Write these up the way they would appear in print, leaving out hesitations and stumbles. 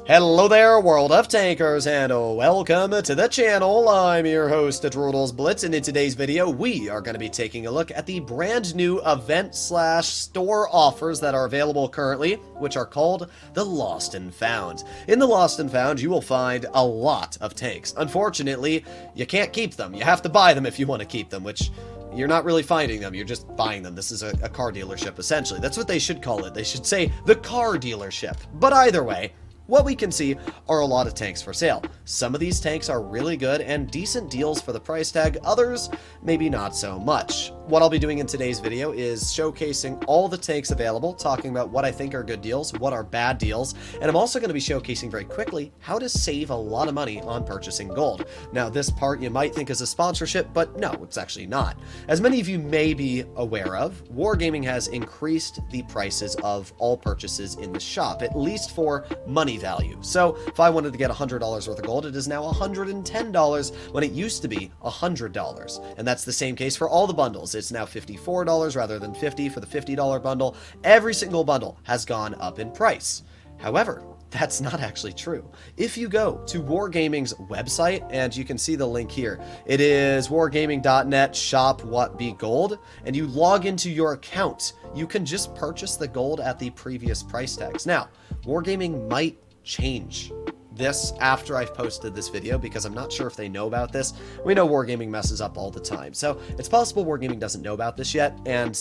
Hello there, World of Tankers, and welcome to the channel. I'm your host, World of Tanks Blitz, and in today's video, we are going to be taking a look at the brand new event/store offers that are available currently, which are called the Lost and Found. In the Lost and Found, you will find a lot of tanks. Unfortunately, you can't keep them. You have to buy them if you want to keep them, which you're not really finding them, you're just buying them. This is a car dealership, essentially. That's what they should call it. They should say the car dealership. But either way, what we can see are a lot of tanks for sale. Some of these tanks are really good and decent deals for the price tag, others maybe not so much. What I'll be doing in today's video is showcasing all the tanks available, talking about what I think are good deals, what are bad deals, and I'm also going to be showcasing very quickly how to save a lot of money on purchasing gold. Now, this part you might think is a sponsorship, but no, it's actually not. As many of you may be aware of, Wargaming has increased the prices of all purchases in the shop, at least for money value. So if I wanted to get $100 worth of gold, it is now $110 when it used to be $100. And that's the same case for all the bundles. It's now $54 rather than $50 for the $50 bundle. Every single bundle has gone up in price. However, that's not actually true. If you go to Wargaming's website, and you can see the link here, it is wargaming.net shop what be gold, and you log into your account, you can just purchase the gold at the previous price tags. Now, Wargaming might change this after I've posted this video, because I'm not sure if they know about this. We know Wargaming messes up all the time, so it's possible Wargaming doesn't know about this yet, and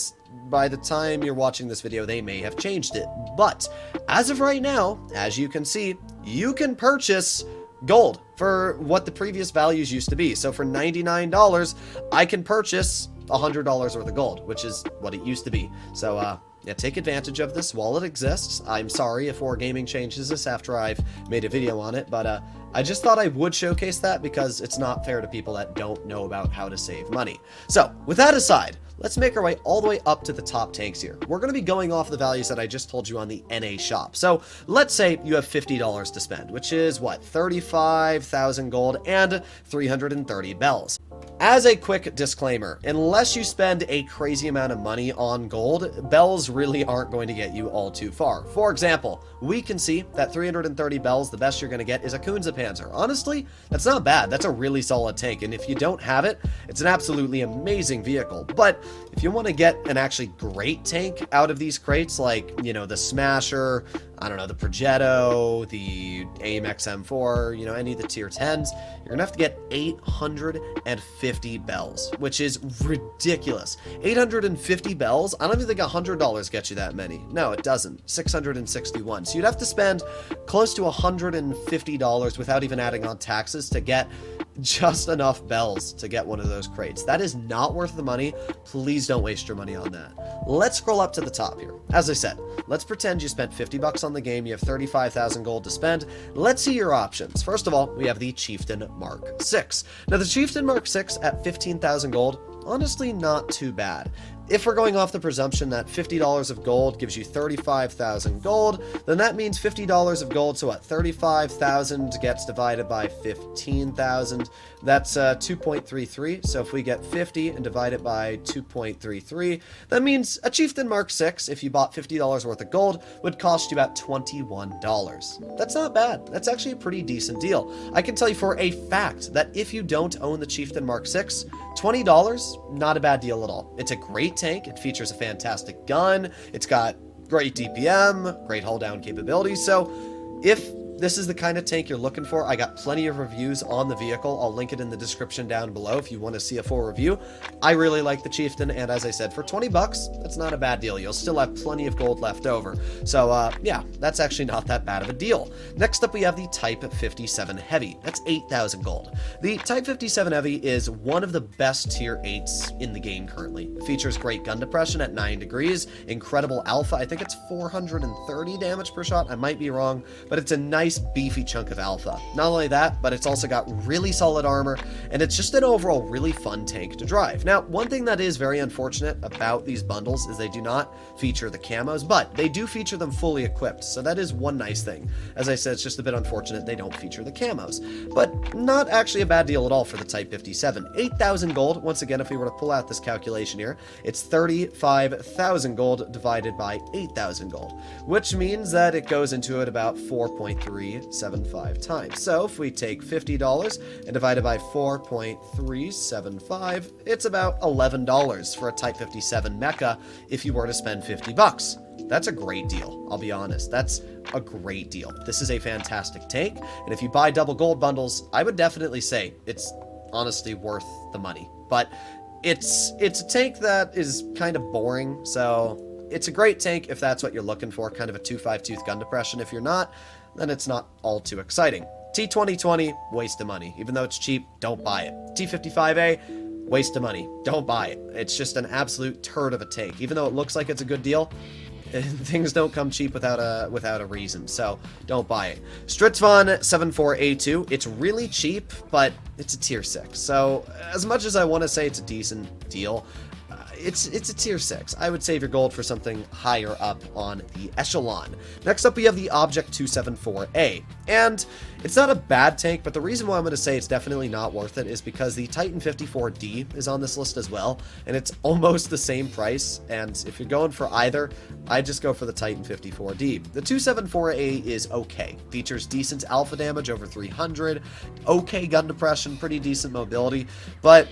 by the time you're watching this video, they may have changed it. But as of right now, as you can see, you can purchase gold for what the previous values used to be. So for $99, I can purchase $100 worth of gold, which is what it used to be. So, yeah, take advantage of this while it exists. I'm sorry if Wargaming changes this after I've made a video on it, but I just thought I would showcase that because it's not fair to people that don't know about how to save money. So, with that aside, let's make our way all the way up to the top tanks here. We're going to be going off the values that I just told you on the NA shop. So let's say you have $50 to spend, which is what, 35,000 gold and 330 bells. As a quick disclaimer, unless you spend a crazy amount of money on gold, bells really aren't going to get you all too far. For example, we can see that 330 bells, the best you're going to get is a Kunze-Panzer. Honestly, that's not bad. That's a really solid tank, and if you don't have it, it's an absolutely amazing vehicle. But if you want to get an actually great tank out of these crates, like, you know, the Smasher, I don't know, the Progetto, the AIM XM4, you know, any of the tier 10s, you're going to have to get 850 bells, which is ridiculous. 850 bells? I don't even think $100 gets you that many. No, it doesn't. 661. So you'd have to spend close to $150 without even adding on taxes to get just enough bells to get one of those crates. That is not worth the money. Please don't waste your money on that. Let's scroll up to the top here. As I said, let's pretend you spent $50 on the game. You have 35,000 gold to spend. Let's see your options. First of all, we have the Chieftain Mark 6. Now, the Chieftain Mark 6 at 15,000 gold, honestly not too bad. If we're going off the presumption that $50 of gold gives you 35,000 gold, then that means $50 of gold, so what, 35,000 gets divided by 15,000, that's 2.33, so if we get 50 and divide it by 2.33, that means a Chieftain Mark 6, if you bought $50 worth of gold, would cost you about $21. That's not bad. That's actually a pretty decent deal. I can tell you for a fact that if you don't own the Chieftain Mark 6, $20, not a bad deal at all. It's a great tank. It features a fantastic gun. It's got great DPM, great hull down capabilities. So if this is the kind of tank you're looking for, I got plenty of reviews on the vehicle. I'll link it in the description down below if you want to see a full review. I really like the Chieftain, and as I said, for 20 bucks, that's not a bad deal. You'll still have plenty of gold left over. So, yeah, that's actually not that bad of a deal. Next up, we have the Type 57 Heavy. That's 8,000 gold. The Type 57 Heavy is one of the best tier 8s in the game currently. It features great gun depression at 9 degrees, incredible alpha. I think it's 430 damage per shot. I might be wrong, but it's a nice beefy chunk of alpha. Not only that, but it's also got really solid armor, and it's just an overall really fun tank to drive. Now, one thing that is very unfortunate about these bundles is they do not feature the camos, but they do feature them fully equipped, so that is one nice thing. As I said, it's just a bit unfortunate they don't feature the camos, but not actually a bad deal at all for the Type 57. 8,000 gold, once again, if we were to pull out this calculation here, it's 35,000 gold divided by 8,000 gold, which means that it goes into it about 4.3 4.375 times. So if we take $50 and divide it by 4.375, it's about $11 for a Type 57 mecha if you were to spend 50 bucks. That's a great deal, I'll be honest. That's a great deal. This is a fantastic tank, and if you buy double gold bundles, I would definitely say it's honestly worth the money. But it's a tank that is kind of boring, so it's a great tank if that's what you're looking for, kind of a 2.5 tooth gun depression. If you're not, then it's not all too exciting. T2020, waste of money. Even though it's cheap, don't buy it. T55A, waste of money. Don't buy it. It's just an absolute turd of a tank. Even though it looks like it's a good deal, things don't come cheap without a reason, so don't buy it. Stritzvon 74A2, it's really cheap, but it's a tier 6. So as much as I want to say it's a decent deal, it's a tier 6. I would save your gold for something higher up on the echelon. Next up, we have the Object 274A. And it's not a bad tank, but the reason why I'm going to say it's definitely not worth it is because the Titan 54D is on this list as well, and it's almost the same price. And if you're going for either, I'd just go for the Titan 54D. The 274A is okay. Features decent alpha damage, over 300, okay gun depression, pretty decent mobility, but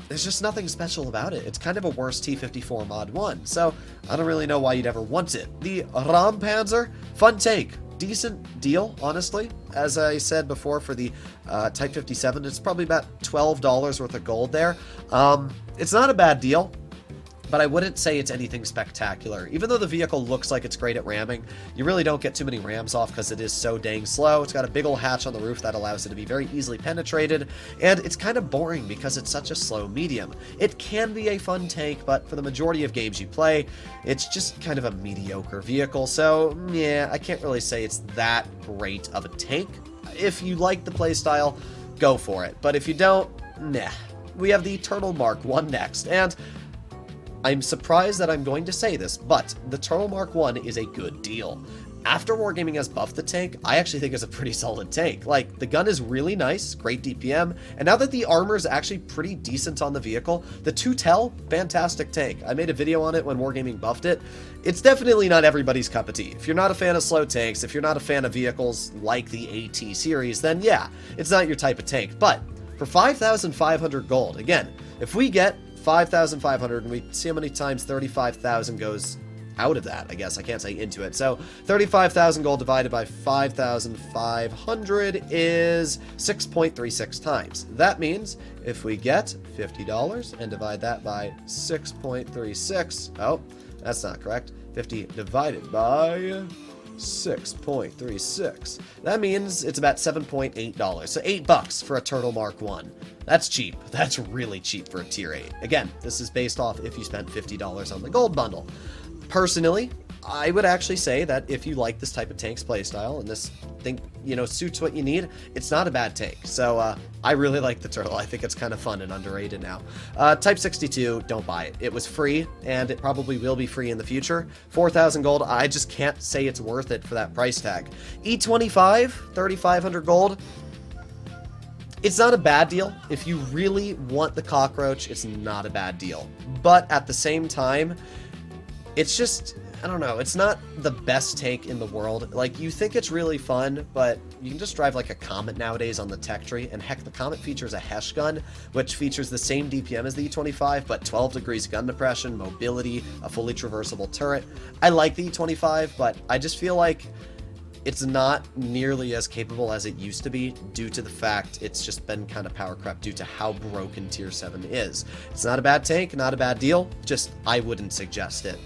there's just nothing special about it. It's kind of a worse T-54 Mod 1, so I don't really know why you'd ever want it. The Rampanzer, fun tank. Decent deal, honestly. As I said before, for the Type 57, it's probably about $12 worth of gold there. It's not a bad deal, but I wouldn't say it's anything spectacular. Even though the vehicle looks like it's great at ramming, you really don't get too many rams off because it is so dang slow. It's got a big old hatch on the roof that allows it to be very easily penetrated, and it's kind of boring because it's such a slow medium. It can be a fun tank, but for the majority of games you play, it's just kind of a mediocre vehicle, so yeah, I can't really say it's that great of a tank. If you like the playstyle, go for it, but if you don't, nah. We have the Turtle Mark 1 next, and I'm surprised that I'm going to say this, but the Turtle Mark 1 is a good deal. After Wargaming has buffed the tank, I actually think it's a pretty solid tank. Like, the gun is really nice, great DPM, and now that the armor is actually pretty decent on the vehicle, the 2tel, fantastic tank. I made a video on it when Wargaming buffed it. It's definitely not everybody's cup of tea. If you're not a fan of slow tanks, if you're not a fan of vehicles like the AT series, then yeah, it's not your type of tank. But for 5,500 gold, again, if we get 5,500 and we see how many times 35,000 goes out of that, I guess I can't say into it, so 35,000 gold divided by 5,500 is 6.36 times. That means if we get $50 and divide that by 6.36, oh, that's not correct, 50 divided by 6.36. That means it's about $7.8. So $8 for a Turtle Mark 1. That's cheap. That's really cheap for a tier 8. Again, this is based off if you spent $50 on the gold bundle. Personally, I would actually say that if you like this type of tank's playstyle and this thing, you know, suits what you need, it's not a bad tank. So I really like the Turtle. I think it's kind of fun and underrated now. Type 62, don't buy it. It was free, and it probably will be free in the future. 4,000 gold, I just can't say it's worth it for that price tag. E25, 3,500 gold. It's not a bad deal. If you really want the cockroach, it's not a bad deal. But at the same time, it's just, I don't know, it's not the best tank in the world. Like, you think it's really fun, but you can just drive like a Comet nowadays on the tech tree, and heck, the Comet features a Hesh gun, which features the same DPM as the E25, but 12 degrees gun depression, mobility, a fully traversable turret. I like the E25, but I just feel like it's not nearly as capable as it used to be due to the fact it's just been kind of power crept due to how broken Tier 7 is. It's not a bad tank, not a bad deal, just I wouldn't suggest it.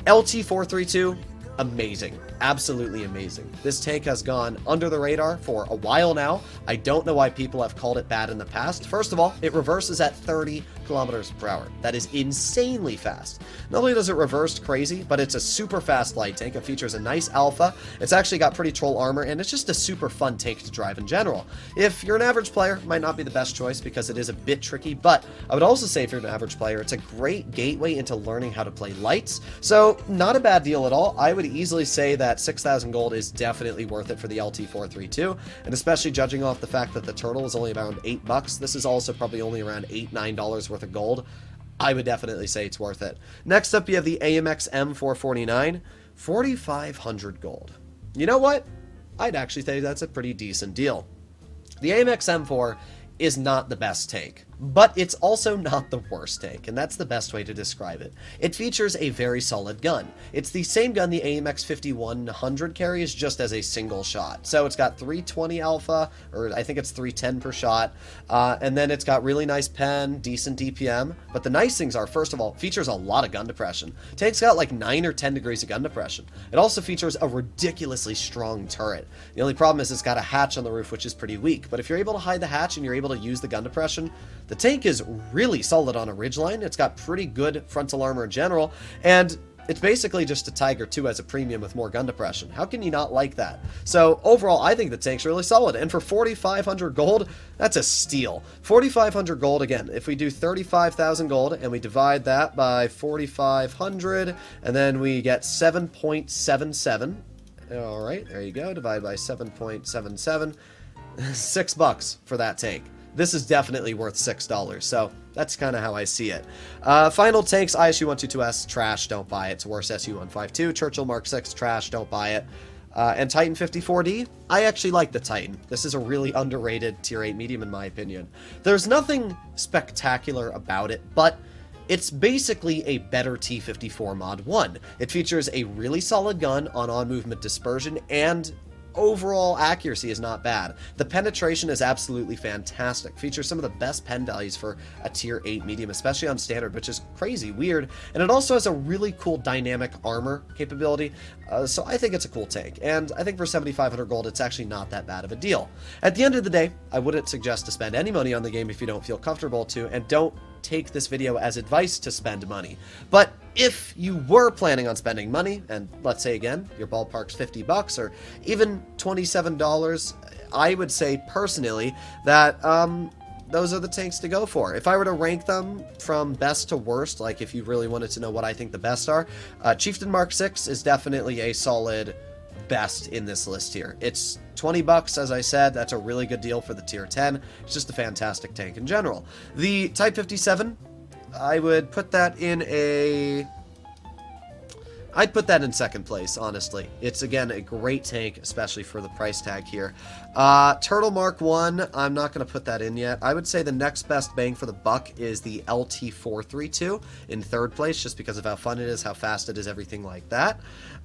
LT432, amazing. Absolutely amazing. This tank has gone under the radar for a while now. I don't know why people have called it bad in the past. First of all, it reverses at 30 kilometers per hour. That is insanely fast. Not only does it reverse crazy, but it's a super fast light tank. It features a nice alpha. It's actually got pretty troll armor, and it's just a super fun tank to drive in general. If you're an average player, it might not be the best choice because it is a bit tricky, but I would also say if you're an average player, it's a great gateway into learning how to play lights. So not a bad deal at all. I would easily say that 6,000 gold is definitely worth it for the LT432, and especially judging off the fact that the Turtle is only around $8. This is also probably only around $8-9 worth of gold. I would definitely say it's worth it. Next up, you have the AMX M449, 4,500 gold. You know what? I'd actually say that's a pretty decent deal. The AMX M4 is not the best tank, but it's also not the worst tank, and that's the best way to describe it. It features a very solid gun. It's the same gun the AMX 5100 carries, just as a single shot. So it's got 320 alpha, or I think it's 310 per shot, and then it's got really nice pen, decent DPM, but the nice things are, first of all, it features a lot of gun depression. Tank's got like 9 or 10 degrees of gun depression. It also features a ridiculously strong turret. The only problem is it's got a hatch on the roof, which is pretty weak, but if you're able to hide the hatch and you're able to use the gun depression, the tank is really solid on a ridgeline. It's got pretty good frontal armor in general, and it's basically just a Tiger 2 as a premium with more gun depression. How can you not like that? So overall, I think the tank's really solid, and for 4,500 gold, that's a steal. 4,500 gold, again, if we do 35,000 gold, and we divide that by 4,500, and then we get 7.77. All right, there you go, divide by 7.77. $6 for that tank. This is definitely worth $6, so that's kind of how I see it. Final tanks, ISU 122S, trash, don't buy it. It's worse SU 152, Churchill Mark 6, trash, don't buy it. And Titan 54D, I actually like the Titan. This is a really underrated tier 8 medium in my opinion. There's nothing spectacular about it, but it's basically a better T-54 Mod 1. It features a really solid gun on movement dispersion, and overall accuracy is not bad. The penetration is absolutely fantastic. Features some of the best pen values for a tier 8 medium, especially on standard, which is crazy weird. And it also has a really cool dynamic armor capability. So I think it's a cool tank. And I think for 7,500 gold, it's actually not that bad of a deal. At the end of the day, I wouldn't suggest to spend any money on the game if you don't feel comfortable to, and don't take this video as advice to spend money. But if you were planning on spending money, and let's say again, your ballpark's $50 or even $27, I would say personally that those are the tanks to go for. If I were to rank them from best to worst, like if you really wanted to know what I think the best are, Chieftain Mark 6 is definitely a solid best in this list here. It's $20, as I said. That's a really good deal for the tier 10. It's just a fantastic tank in general. The Type 57, I would put that in I'd put that in second place, honestly. It's, again, a great tank, especially for the price tag here. Turtle Mark 1, I'm not going to put that in yet. I would say the next best bang for the buck is the LT432 in third place, just because of how fun it is, how fast it is, everything like that.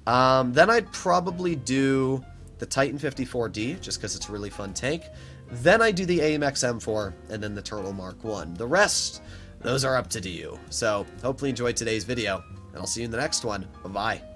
Then I'd probably do the Titan 54D, just because it's a really fun tank. Then I do the AMX M4, and then the Turtle Mark 1. The rest, those are up to you. So, hopefully you enjoyed today's video, and I'll see you in the next one. Bye-bye.